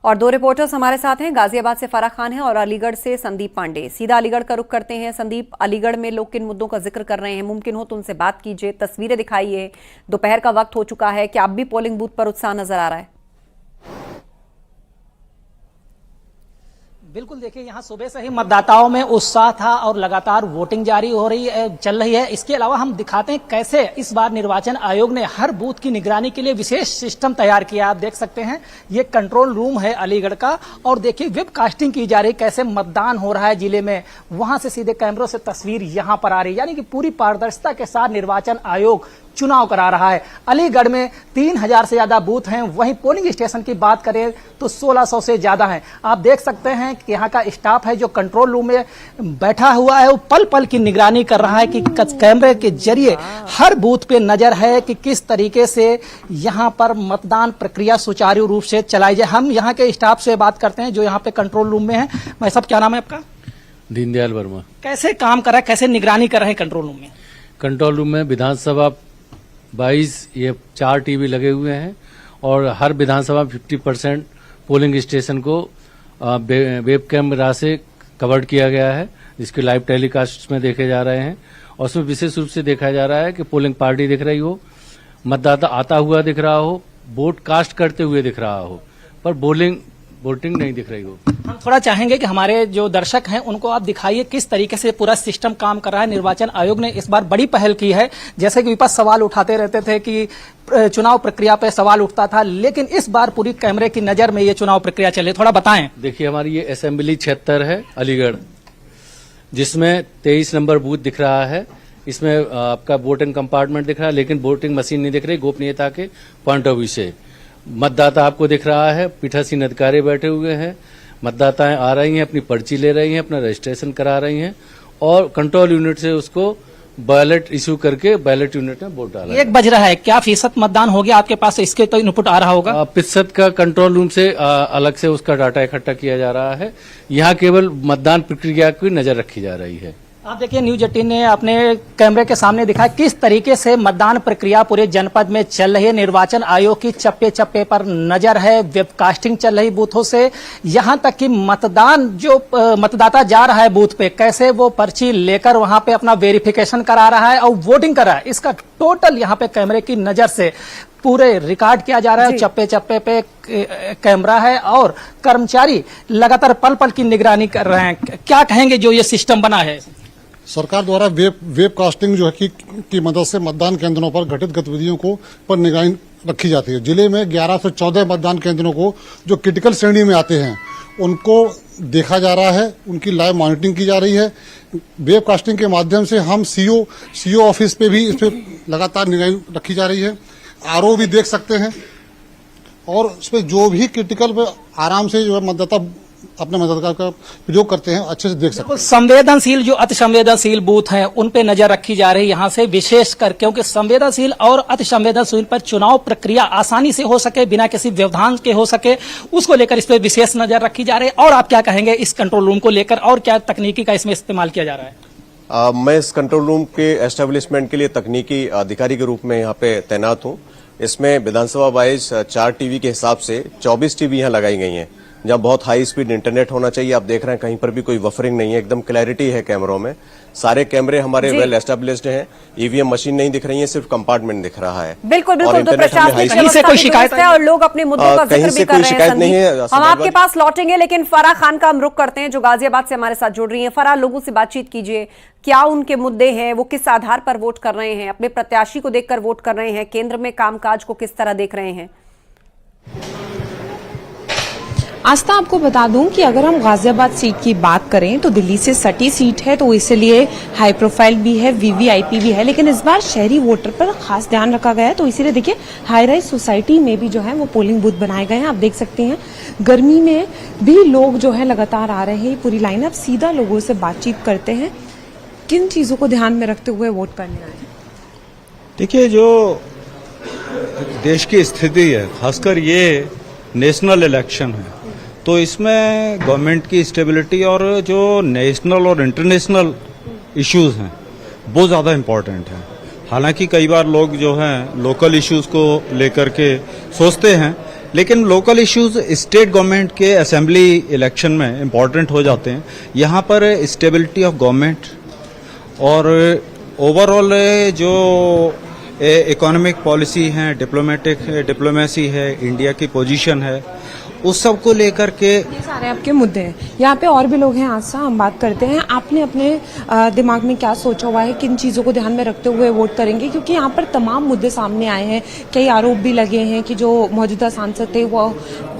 और दो रिपोर्टर्स हमारे साथ हैं, गाजियाबाद से फराह खान है और अलीगढ़ से संदीप पांडे। सीधा अलीगढ़ का रुख करते हैं। संदीप, अलीगढ़ में लोग किन मुद्दों का जिक्र कर रहे हैं? मुमकिन हो तो उनसे बात कीजिए, तस्वीरें दिखाइए। दोपहर का वक्त हो चुका है, क्या अब भी पोलिंग बूथ पर उत्साह नजर आ रहा है? बिल्कुल, देखिए यहाँ सुबह से ही मतदाताओं में उत्साह था और लगातार वोटिंग जारी हो रही है, चल रही है। इसके अलावा हम दिखाते हैं कैसे इस बार निर्वाचन आयोग ने हर बूथ की निगरानी के लिए विशेष सिस्टम तैयार किया। आप देख सकते हैं ये कंट्रोल रूम है अलीगढ़ का, और देखिए वेब कास्टिंग की जा रही, कैसे मतदान हो रहा है जिले में, वहां से सीधे कैमरों से तस्वीर यहाँ पर आ रही है। यानी कि पूरी पारदर्शिता के साथ निर्वाचन आयोग चुनाव करा रहा है। अलीगढ़ में 3000 से ज्यादा बूथ हैं, वहीं पोलिंग स्टेशन की बात करें तो 1600 से ज्यादा हैं। आप देख सकते हैं कि यहाँ का स्टाफ है जो कंट्रोल रूम में बैठा हुआ है, वो पल पल की निगरानी कर रहा है कि कैमरे के जरिए हर बूथ पे नजर है कि किस तरीके से यहाँ पर मतदान प्रक्रिया सुचारू रूप से चलाई जाए। हम यहाँ के स्टाफ से बात करते हैं जो यहाँ पे कंट्रोल रूम में है। भाई साहब, क्या नाम है आपका? दीनदयाल वर्मा। कैसे काम कर रहा है, कैसे निगरानी कर रहे हैं कंट्रोल रूम में? कंट्रोल रूम में विधानसभा 22 ये 4 टीवी लगे हुए हैं और हर विधानसभा 50% पोलिंग स्टेशन को वेब कैमरा से कवर्ड किया गया है, जिसके लाइव टेलीकास्ट में देखे जा रहे हैं। और उसमें विशेष रूप से देखा जा रहा है कि पोलिंग पार्टी दिख रही हो, मतदाता आता हुआ दिख रहा हो, वोट कास्ट करते हुए दिख रहा हो, पर वोटिंग नहीं दिख रही हो। हम थोड़ा चाहेंगे कि हमारे जो दर्शक हैं उनको आप दिखाइए किस तरीके से पूरा सिस्टम काम कर रहा है। निर्वाचन आयोग ने इस बार बड़ी पहल की है। जैसे कि विपक्ष सवाल उठाते रहते थे कि चुनाव प्रक्रिया पे सवाल उठता था, लेकिन इस बार पूरी कैमरे की नजर में ये चुनाव प्रक्रिया चले, थोड़ा बताएं। देखिए, हमारी ये असेंबली 76 है अलीगढ़, जिसमें 23 नंबर बूथ दिख रहा है। इसमें आपका वोटिंग कंपार्टमेंट दिख रहा है, लेकिन वोटिंग मशीन नहीं दिख रही, गोपनीयता के पॉइंट ऑफ व्यू से। मतदाता आपको दिख रहा है, पीठासीन अधिकारी बैठे हुए हैं, मतदाताएं आ रही हैं, अपनी पर्ची ले रही हैं, अपना रजिस्ट्रेशन करा रही हैं और कंट्रोल यूनिट से उसको बैलेट इश्यू करके बैलेट यूनिट में वोट डाला। 1 बज रहा है, क्या फीसद मतदान हो गया आपके पास? इसके तो इनपुट आ रहा होगा। प्रतिशत का कंट्रोल रूम से अलग से उसका डाटा इकट्ठा किया जा रहा है। यहाँ केवल मतदान प्रक्रिया की नजर रखी जा रही है। आप देखिए, न्यूज 18 ने अपने कैमरे के सामने दिखाया किस तरीके से मतदान प्रक्रिया पूरे जनपद में चल रही है। निर्वाचन आयोग की चप्पे चप्पे पर नजर है, वेबकास्टिंग चल रही बूथों से, यहां तक कि मतदान जो मतदाता जा रहा है बूथ पे, कैसे वो पर्ची लेकर वहां पे अपना वेरिफिकेशन करा रहा है और वोटिंग कर रहा है, इसका टोटल यहाँ पे कैमरे की नजर से पूरे रिकॉर्ड किया जा रहा है। चप्पे चप्पे पे कैमरा है और कर्मचारी लगातार पल पल की निगरानी कर रहे हैं। क्या कहेंगे जो ये सिस्टम बना है? सरकार द्वारा वेब कास्टिंग जो है की मदद से मतदान केंद्रों पर घटित गतिविधियों को पर निगरानी रखी जाती है। जिले में 11 से 14 मतदान केंद्रों को जो क्रिटिकल श्रेणी में आते हैं उनको देखा जा रहा है, उनकी लाइव मॉनिटरिंग की जा रही है। वेब कास्टिंग के माध्यम से हम सीओ ऑफिस पे भी इस पे लगातार निगरानी रखी जा रही है। आरओ भी देख सकते हैं और उस पर जो भी क्रिटिकल पे आराम से जो है मतदाता अपने मतदाताओं का प्रयोग करते हैं, अच्छे से देख सकते हैं। संवेदनशील जो अति संवेदनशील बूथ हैं उन पे नजर रखी जा रही है यहाँ से, विशेष कर क्योंकि संवेदनशील और अति संवेदनशील पर चुनाव प्रक्रिया आसानी से हो सके, बिना किसी व्यवधान के हो सके, उसको लेकर इस पे विशेष नजर रखी जा रही है। और आप क्या कहेंगे इस कंट्रोल रूम को लेकर, और क्या तकनीकी का इसमें इस्तेमाल किया जा रहा है? मैं इस कंट्रोल रूम के एस्टेब्लिशमेंट के लिए तकनीकी अधिकारी के रूप में यहाँ पे तैनात हूँ। इसमें विधानसभा 22 4 टीवी के हिसाब से 24 टीवी यहाँ लगाई गई हैं, जहाँ बहुत हाई स्पीड इंटरनेट होना चाहिए। आप देख रहे हैं कहीं पर भी कोई वफरिंग नहीं है, एकदम क्लैरिटी है कैमरों में। सारे कैमरे हमारे वेल एस्टेब्लिश्ड हैं। ईवीएम मशीन नहीं दिख रही है, सिर्फ कंपार्टमेंट दिख रहा है। बिल्कुल बिल्कुल, तो प्रशासनिक कहीं से कोई शिकायत है और लोग अपने मुद्दों का जिक्र भी कर रहे हैं। नहीं है। हम आपके पास लौटेंगे, लेकिन फराह खान का हम रुख करते हैं जो गाजियाबाद से हमारे साथ जुड़ रही हैं। फराह, लोगों से बातचीत कीजिए, क्या उनके मुद्दे हैं, वो किस आधार पर वोट कर रहे हैं, अपने प्रत्याशी को देखकर वोट कर रहे हैं, केंद्र में कामकाज को किस तरह देख रहे हैं? आस्था, आपको बता दूं कि अगर हम गाजियाबाद सीट की बात करें तो दिल्ली से सटी सीट है, तो इसलिए हाई प्रोफाइल भी है, वीवीआईपी भी है, लेकिन इस बार शहरी वोटर पर खास ध्यान रखा गया है। तो इसीलिए देखिए, हाई राइज सोसाइटी में भी जो है वो पोलिंग बूथ बनाए गए हैं। आप देख सकते हैं गर्मी में भी लोग जो है लगातार आ रहे हैं, पूरी लाइन। अब सीधा लोगों से बातचीत करते हैं, किन चीजों को ध्यान में रखते हुए वोट करने आए? देखिए, जो देश की स्थिति है, खासकर ये नेशनल इलेक्शन है, तो इसमें गवर्नमेंट की स्टेबिलिटी और जो नेशनल और इंटरनेशनल इश्यूज हैं वो ज़्यादा इम्पोर्टेंट है। हालांकि कई बार लोग जो हैं लोकल इश्यूज को लेकर के सोचते हैं, लेकिन लोकल इश्यूज स्टेट गवर्नमेंट के असेंबली इलेक्शन में इम्पॉर्टेंट हो जाते हैं। यहाँ पर स्टेबिलिटी ऑफ गवर्नमेंट और ओवरऑल जो इकोनॉमिक पॉलिसी है, डिप्लोमेसी है, इंडिया की पोजीशन है, उस सब को लेकर के ये सारे आपके मुद्दे हैं। यहाँ पे और भी लोग हैं, आज से हम बात करते हैं। आपने अपने दिमाग में क्या सोचा हुआ है, किन चीज़ों को ध्यान में रखते हुए वोट करेंगे? क्योंकि यहाँ पर तमाम मुद्दे सामने आए हैं, कई आरोप भी लगे हैं कि जो मौजूदा सांसद थे वो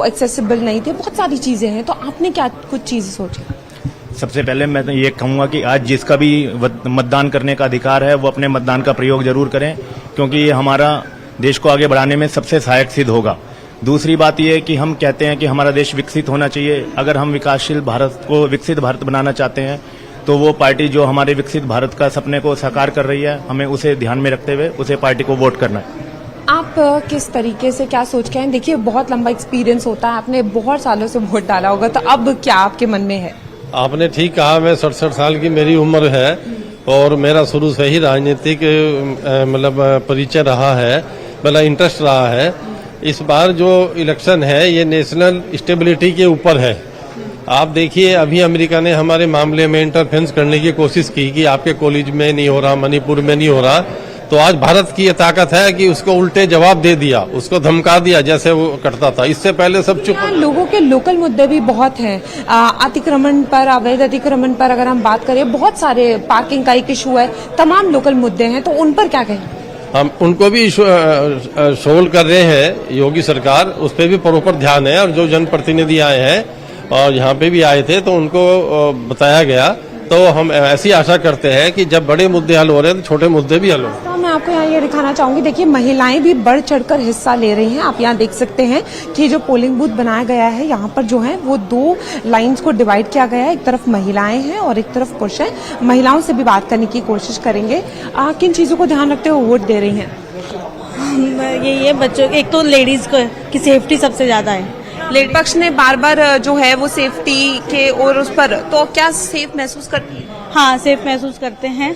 एक्सेसिबल नहीं थे, बहुत सारी चीज़ें हैं। तो आपने क्या कुछ चीज़ें सोची? सबसे पहले मैं तो ये कहूँगा कि आज जिसका भी मतदान करने का अधिकार है वो अपने मतदान का प्रयोग जरूर करें, क्योंकि ये हमारा देश को आगे बढ़ाने में सबसे सहायक सिद्ध होगा। दूसरी बात यह है कि हम कहते हैं कि हमारा देश विकसित होना चाहिए। अगर हम विकासशील भारत को विकसित भारत बनाना चाहते हैं तो वो पार्टी जो हमारे विकसित भारत का सपने को साकार कर रही है, हमें उसे ध्यान में रखते हुए उसे पार्टी को वोट करना है। आप किस तरीके से क्या सोच के हैं? देखिए, बहुत लंबा एक्सपीरियंस होता है, आपने बहुत सालों से वोट डाला होगा, तो अब क्या आपके मन में है? आपने ठीक कहा, मैं 67 साल की मेरी उम्र है और मेरा शुरू से ही राजनीतिक मतलब परिचय रहा है, मतलब इंटरेस्ट रहा है। इस बार जो इलेक्शन है ये नेशनल स्टेबिलिटी के ऊपर है। आप देखिए, अभी अमेरिका ने हमारे मामले में इंटरफेरेंस करने की कोशिश की कि आपके कॉलेज में नहीं हो रहा, मणिपुर में नहीं हो रहा, तो आज भारत की ये ताकत है कि उसको उल्टे जवाब दे दिया, उसको धमका दिया जैसे वो करता था। इससे पहले सब चुप। लोगों के लोकल मुद्दे भी बहुत हैं, अतिक्रमण पर, अवैध अतिक्रमण पर अगर हम बात करें, बहुत सारे, पार्किंग का एक इशू है, तमाम लोकल मुद्दे हैं, तो उन पर क्या कहें? हम उनको भी सोल्व कर रहे हैं, योगी सरकार उस पर भी प्रॉपर ध्यान है। और जो जनप्रतिनिधि आए हैं और यहाँ पे भी आए थे तो उनको बताया गया, तो हम ऐसी आशा करते हैं कि जब बड़े मुद्दे हल हो रहे हैं तो छोटे मुद्दे भी हल हो। तो मैं आपको यहाँ ये दिखाना चाहूंगी, देखिए महिलाएं भी बढ़ चढ़कर हिस्सा ले रही हैं। आप यहाँ देख सकते हैं कि जो पोलिंग बूथ बनाया गया है, यहाँ पर जो है वो 2 लाइंस को डिवाइड किया गया है, एक तरफ महिलाएं हैं और एक तरफ पुरुष हैं। महिलाओं से भी बात करने की कोशिश करेंगे, किन चीजों को ध्यान रखते हुए वोट दे रही हैं? ये बच्चों, एक तो लेडीज की सेफ्टी सबसे ज्यादा है। विपक्ष ने बार बार जो है वो सेफ्टी के और उस पर, तो क्या सेफ महसूस करती है? हाँ, सेफ महसूस करते हैं।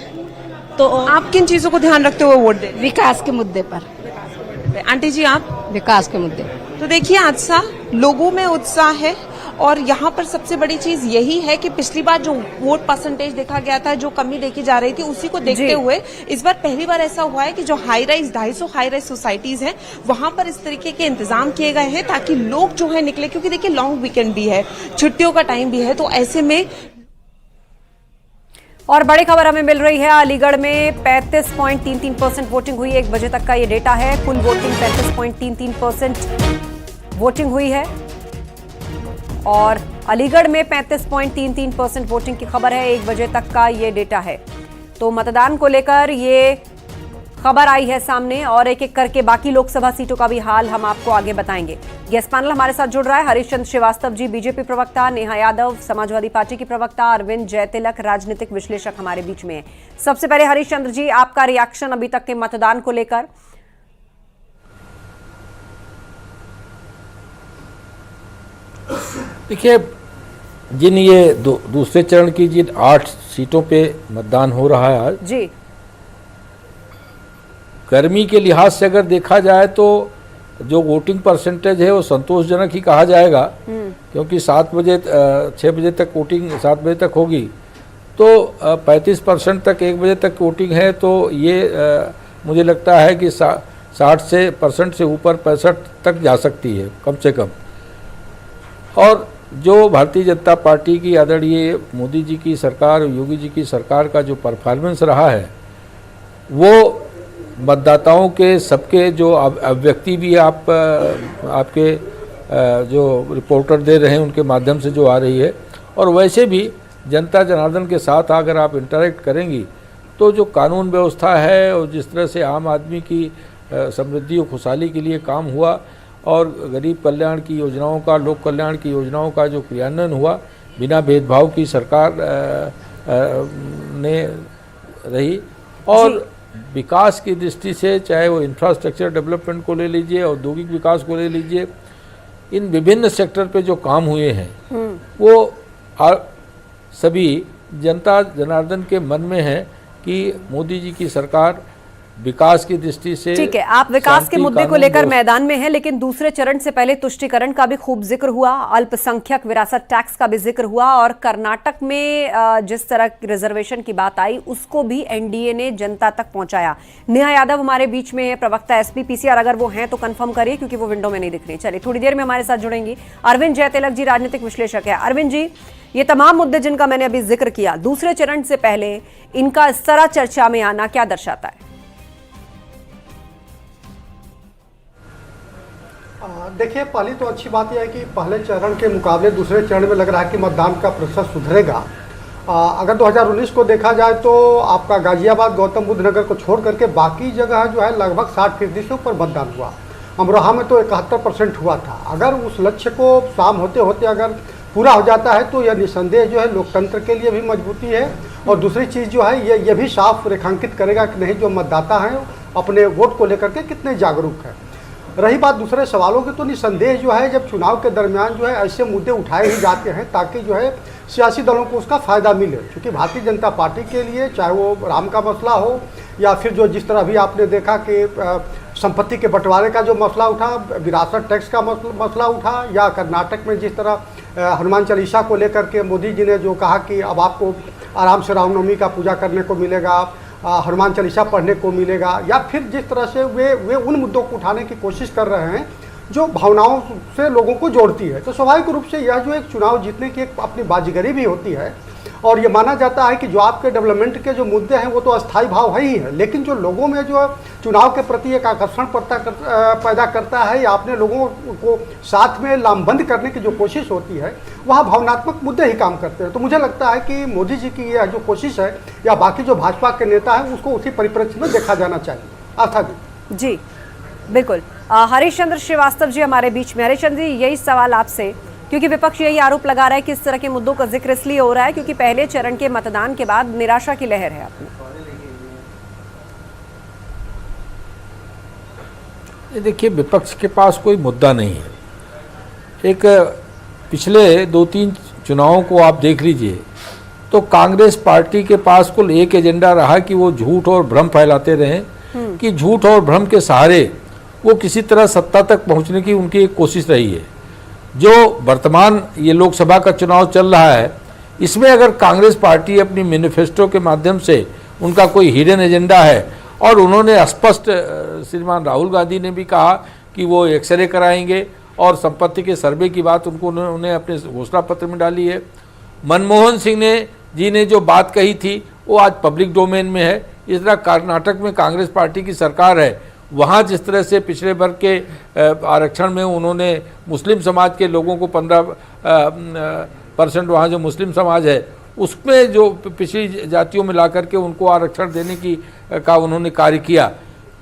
तो आप किन चीजों को ध्यान रखते हुए वोट दें? विकास के मुद्दे पर। आंटी जी, आप? विकास के मुद्दे। तो देखिए, आज सा लोगों में उत्साह है और यहाँ पर सबसे बड़ी चीज यही है कि पिछली बार जो वोट परसेंटेज देखा गया था, जो कमी देखी जा रही थी, उसी को देखते हुए इस बार पहली बार ऐसा हुआ है कि जो high rise 250 high rise societies हैं, वहां पर इस तरीके के इंतजाम किए गए हैं ताकि लोग जो है निकले, क्योंकि देखिए लॉन्ग वीकेंड भी है, छुट्टियों का टाइम भी है, तो ऐसे में। और बड़ी खबर हमें मिल रही है, अलीगढ़ में 35.33% वोटिंग हुई। 1 बजे तक का ये डेटा है। कुल वोटिंग 35.33% वोटिंग हुई है और अलीगढ़ में 35.33% वोटिंग की खबर है। 1 बजे तक का ये डेटा है। तो मतदान को लेकर ये खबर आई है सामने और एक एक करके बाकी लोकसभा सीटों का भी हाल हम आपको आगे बताएंगे। गेस्ट पैनल हमारे साथ जुड़ रहा है। हरीशचंद्र श्रीवास्तव जी, बीजेपी प्रवक्ता, नेहा यादव, समाजवादी पार्टी की प्रवक्ता, अरविंद जयतिलक, राजनीतिक विश्लेषक हमारे बीच में है। सबसे पहले हरीशचंद्र जी, आपका रिएक्शन अभी तक के मतदान को लेकर? देखिए, जिन ये दूसरे चरण की जिन 8 सीटों पे मतदान हो रहा है आज जी, गर्मी के लिहाज से अगर देखा जाए तो जो वोटिंग परसेंटेज है वो संतोषजनक ही कहा जाएगा, क्योंकि 6 बजे तक वोटिंग 7 बजे तक होगी, तो 35% तक 1 बजे तक वोटिंग है। तो ये मुझे लगता है कि 60% से ऊपर 65 तक जा सकती है कम से कम। और जो भारतीय जनता पार्टी की आदरणीय मोदी जी की सरकार, योगी जी की सरकार का जो परफॉर्मेंस रहा है, वो मतदाताओं के सबके जो अभिव्यक्ति भी आपके जो रिपोर्टर दे रहे हैं उनके माध्यम से जो आ रही है, और वैसे भी जनता जनार्दन के साथ अगर आप इंटरेक्ट करेंगी तो जो कानून व्यवस्था है और जिस तरह से आम आदमी की समृद्धि और खुशहाली के लिए काम हुआ और गरीब कल्याण की योजनाओं का, लोक कल्याण की योजनाओं का जो क्रियान्वयन हुआ बिना भेदभाव की सरकार ने रही, और विकास की दृष्टि से चाहे वो इंफ्रास्ट्रक्चर डेवलपमेंट को ले लीजिए, औद्योगिक विकास को ले लीजिए, इन विभिन्न सेक्टर पे जो काम हुए हैं वो सभी जनता जनार्दन के मन में है कि मोदी जी की सरकार विकास की दृष्टि से। ठीक है, आप विकास के मुद्दे को लेकर मैदान में हैं, लेकिन दूसरे चरण से पहले तुष्टीकरण का भी खूब जिक्र हुआ, अल्पसंख्यक विरासत टैक्स का भी जिक्र हुआ, और कर्नाटक में जिस तरह रिजर्वेशन की बात आई उसको भी एनडीए ने जनता तक पहुंचाया। नेहा यादव हमारे बीच में है, प्रवक्ता एसपीपीसीआर, अगर वो हैं तो कंफर्म करिए क्योंकि वो विंडो में नहीं दिख रही। चलिए थोड़ी देर में हमारे साथ जुड़ेंगी अरविंद जयतिलक जी, राजनीतिक विश्लेषक है। अरविंद जी, ये तमाम मुद्दे जिनका मैंने अभी जिक्र किया, दूसरे चरण से पहले इनका इस तरह चर्चा में आना क्या दर्शाता है? देखिए, पहली तो अच्छी बात यह है कि पहले चरण के मुकाबले दूसरे चरण में लग रहा है कि मतदान का प्रतिशत सुधरेगा। अगर 2019 को देखा जाए तो आपका गाजियाबाद, गौतम बुद्ध नगर को छोड़ करके बाकी जगह जो है लगभग 60% से ऊपर मतदान हुआ। अमरोहा में तो 71% हुआ था। अगर उस लक्ष्य को शाम होते होते अगर पूरा हो जाता है तो यह निसंदेह जो है लोकतंत्र के लिए भी मजबूती है, और दूसरी चीज़ जो है ये भी साफ रेखांकित करेगा कि नहीं जो मतदाता हैं अपने वोट को लेकर के कितने जागरूक हैं। रही बात दूसरे सवालों की, तो निसंदेह जो है जब चुनाव के दरमियान जो है ऐसे मुद्दे उठाए ही जाते हैं ताकि जो है सियासी दलों को उसका फ़ायदा मिले, क्योंकि भारतीय जनता पार्टी के लिए चाहे वो राम का मसला हो या फिर जो जिस तरह अभी आपने देखा कि संपत्ति के बंटवारे का जो मसला उठा, विरासत टैक्स का मसला उठा, या कर्नाटक में जिस तरह हनुमान चालीसा को लेकर के मोदी जी ने जो कहा कि अब आपको आराम से रामनवमी का पूजा करने को मिलेगा, हनुमान चालीसा पढ़ने को मिलेगा, या फिर जिस तरह से वे उन मुद्दों को उठाने की कोशिश कर रहे हैं जो भावनाओं से लोगों को जोड़ती है। तो स्वाभाविक रूप से यह जो एक चुनाव जीतने की एक अपनी बाजीगरी भी होती है, और ये माना जाता है कि जो आपके डेवलपमेंट के जो मुद्दे हैं वो तो अस्थायी भाव है ही है, लेकिन जो लोगों में जो चुनाव के प्रति एक आकर्षण पैदा करता है या अपने लोगों को साथ में लामबंद करने की जो कोशिश होती है, वहाँ भावनात्मक मुद्दे ही काम करते हैं। तो मुझे लगता है कि मोदी जी की यह जो कोशिश है या बाकी जो भाजपा के नेता हैं उसको उसी परिप्रेक्ष्य में देखा जाना चाहिए। आस्था जी बिल्कुल। हरीश चंद्र श्रीवास्तव जी हमारे बीच में। हरीश चंद्र जी, यही सवाल आपसे, क्योंकि विपक्ष यही आरोप लगा रहा है कि इस तरह के मुद्दों का जिक्र इसलिए हो रहा है क्योंकि पहले चरण के मतदान के बाद निराशा की लहर है अपनी। देखिए, विपक्ष के पास कोई मुद्दा नहीं है। एक पिछले 2-3 चुनावों को आप देख लीजिए तो कांग्रेस पार्टी के पास कुल एक एजेंडा रहा कि वो झूठ और भ्रम फैलाते रहे, कि झूठ और भ्रम के सहारे वो किसी तरह सत्ता तक पहुंचने की उनकी एक कोशिश रही है। जो वर्तमान ये लोकसभा का चुनाव चल रहा है, इसमें अगर कांग्रेस पार्टी अपनी मैनिफेस्टो के माध्यम से उनका कोई हिडन एजेंडा है, और उन्होंने स्पष्ट, श्रीमान राहुल गांधी ने भी कहा कि वो एक्सरे कराएंगे, और संपत्ति के सर्वे की बात उन्होंने अपने घोषणा पत्र में डाली है। मनमोहन सिंह जी ने जो बात कही थी वो आज पब्लिक डोमेन में है। इस तरह कर्नाटक में कांग्रेस पार्टी की सरकार है, वहाँ जिस तरह से पिछड़े वर्ग के आरक्षण में उन्होंने मुस्लिम समाज के लोगों को 15% वहाँ जो मुस्लिम समाज है उसमें जो पिछड़ी जातियों में ला करके उनको आरक्षण देने का उन्होंने कार्य किया।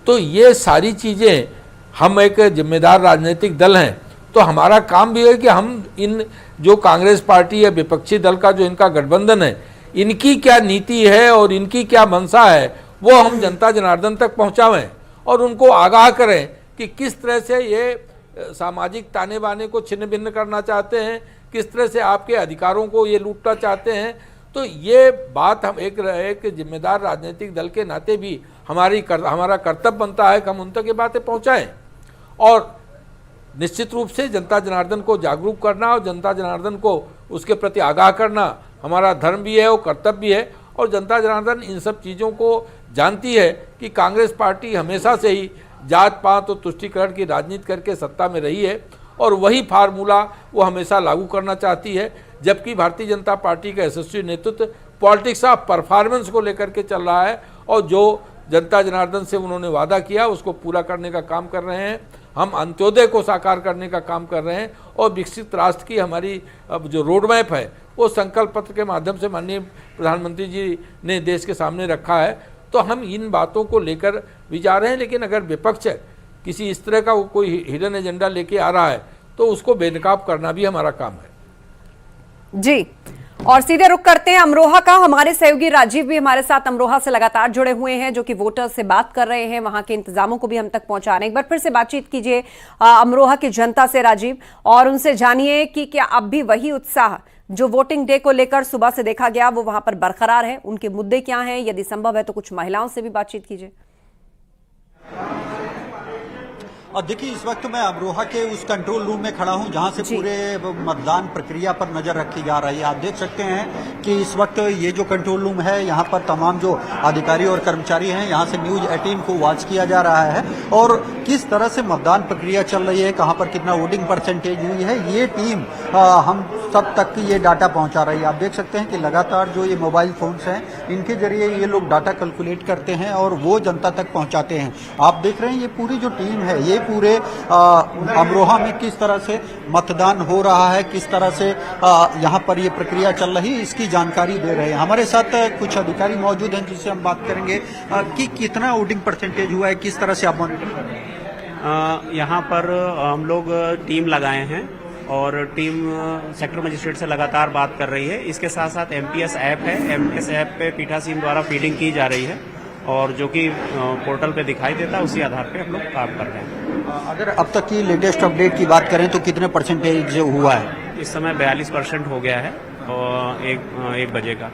तो ये सारी चीज़ें, हम एक जिम्मेदार राजनीतिक दल हैं, तो हमारा काम भी है कि हम इन जो कांग्रेस पार्टी या विपक्षी दल का जो इनका गठबंधन है, इनकी क्या नीति है और इनकी क्या मंशा है वो हम जनता जनार्दन तक पहुँचावें और उनको आगाह करें कि किस तरह से ये सामाजिक ताने बाने को छिन्न भिन्न करना चाहते हैं, किस तरह से आपके अधिकारों को ये लूटना चाहते हैं। तो ये बात हम एक जिम्मेदार राजनीतिक दल के नाते भी हमारा कर्तव्य बनता है कि हम उन तक ये बातें पहुंचाएं, और निश्चित रूप से जनता जनार्दन को जागरूक करना और जनता जनार्दन को उसके प्रति आगाह करना हमारा धर्म भी है, वो कर्तव्य भी है। और जनता जनार्दन इन सब चीज़ों को जानती है कि कांग्रेस पार्टी हमेशा से ही जात पात और तुष्टीकरण की राजनीति करके सत्ता में रही है, और वही फार्मूला वो हमेशा लागू करना चाहती है। जबकि भारतीय जनता पार्टी का यशस्वी नेतृत्व पॉलिटिक्स ऑफ परफॉर्मेंस को लेकर के चल रहा है, और जो जनता जनार्दन से उन्होंने वादा किया उसको पूरा करने का काम कर रहे हैं। हम अंत्योदय को साकार करने का काम कर रहे हैं, और विकसित राष्ट्र की हमारी अब जो रोड मैप है वो संकल्प पत्र के माध्यम से माननीय प्रधानमंत्री जी ने देश के सामने रखा है। तो हम इन बातों को लेकर भी जा रहे हैं, लेकिन अगर विपक्ष किसी इस तरह का कोई हिडन एजेंडा लेके आ रहा है तो उसको बेनकाब करना भी हमारा काम है। जी, और सीधे रुख करते हैं अमरोहा का। हमारे सहयोगी राजीव भी हमारे साथ अमरोहा से लगातार जुड़े हुए हैं, जो कि वोटर्स से बात कर रहे हैं, वहां के इंतजामों को भी हम तक पहुंचा रहे हैं। एक बार फिर से बातचीत कीजिए अमरोहा की जनता से राजीव, और उनसे जानिए कि क्या अब भी वही उत्साह जो वोटिंग डे को लेकर सुबह से देखा गया वो वहां पर बरकरार है, उनके मुद्दे क्या हैं, यदि संभव है तो कुछ महिलाओं से भी बातचीत कीजिए। और देखिए इस वक्त मैं अमरोहा के उस कंट्रोल रूम में खड़ा हूं जहां से पूरे मतदान प्रक्रिया पर नजर रखी जा रही है। आप देख सकते हैं कि इस वक्त ये जो कंट्रोल रूम है यहाँ पर तमाम जो अधिकारी और कर्मचारी हैं यहाँ से न्यूज 18 को वॉच किया जा रहा है और किस तरह से मतदान प्रक्रिया चल रही है, कहां पर कितना वोटिंग परसेंटेज हुई है, ये टीम हम सब तक ये डाटा पहुंचा रही है। आप देख सकते हैं कि लगातार जो ये मोबाइल फोन्स हैं इनके जरिए ये लोग डाटा कैलकुलेट करते हैं और वो जनता तक पहुंचाते हैं। आप देख रहे हैं ये पूरी जो टीम है ये पूरे अमरोहा में किस तरह से मतदान हो रहा है, किस तरह से यहाँ पर ये प्रक्रिया चल रही है, इसकी जानकारी दे रहे हैं। हमारे साथ कुछ अधिकारी मौजूद हैं जिससे हम बात करेंगे कि कितना वोटिंग परसेंटेज हुआ है, किस तरह से आप मॉनिटर कर रहे हैं। यहाँ पर हम लोग टीम लगाए हैं और टीम सेक्टर मजिस्ट्रेट से लगातार बात कर रही है। इसके साथ साथ MPS ऐप है, MPS ऐप पे पीठासीन द्वारा फीडिंग की जा रही है और जो कि पोर्टल पे दिखाई देता है उसी आधार पे हम लोग काम कर रहे हैं। अगर अब तक की लेटेस्ट अपडेट की बात करें तो कितने परसेंटेज हुआ है? इस समय 42% हो गया है और एक बजे का।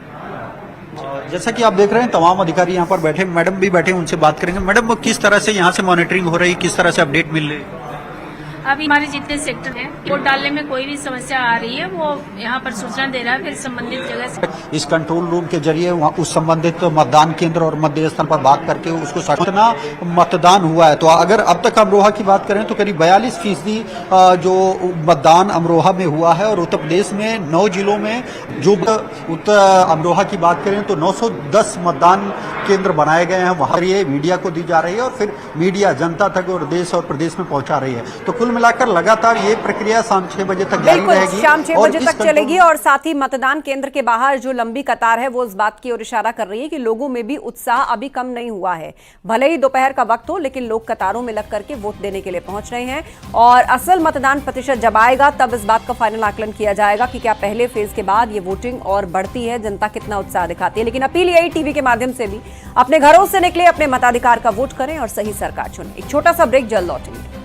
जैसा कि आप देख रहे हैं तमाम अधिकारी यहाँ पर बैठे, मैडम भी बैठे, उनसे बात करेंगे। मैडम वो किस तरह से यहाँ से मॉनिटरिंग हो रही है, किस तरह से अपडेट मिल रही है? अभी हमारे जितने सेक्टर हैं वोट डालने में कोई भी समस्या आ रही है वो यहाँ पर सूचना दे रहा है, फिर संबंधित जगह से इस कंट्रोल रूम के जरिए वहाँ उस संबंधित मतदान केंद्र और मतदेय स्थल पर बात करके उसको कितना मतदान हुआ है। तो अगर अब तक अमरोहा की बात करें तो करीब 42% जो मतदान अमरोहा में हुआ है और उत्तर प्रदेश में 9 जिलों में जो उत्तर अमरोहा की बात करें तो 910 मतदान केंद्र बनाए गए हैं। वहाँ ये मीडिया को दी जा रही है और फिर मीडिया जनता तक और देश और प्रदेश में पहुंचा रही है। तो कुल मिलाकर लगातार ये प्रक्रिया शाम 6 बजे तक जारी रहेगी, शाम 6 बजे तक चलेगी और साथ ही मतदान केंद्र के बाहर जो लंबी कतार है वो इस बात की ओर इशारा कर रही है कि लोगों में भी उत्साह अभी कम नहीं हुआ है। भले ही दोपहर का वक्त हो लेकिन लोग कतारों में लग करके वोट देने के लिए पहुंच रहे हैं और असल मतदान प्रतिशत जब आएगा तब इस बात का फाइनल आकलन किया जाएगा कि क्या पहले फेज के बाद ये वोटिंग और बढ़ती है, जनता कितना उत्साह दिखाती है। लेकिन अपील यही टीवी के माध्यम से भी अपने घरों से निकले, अपने मताधिकार का वोट करें और सही सरकार चुनें। एक छोटा सा ब्रेक, जल्द लौटेंगे।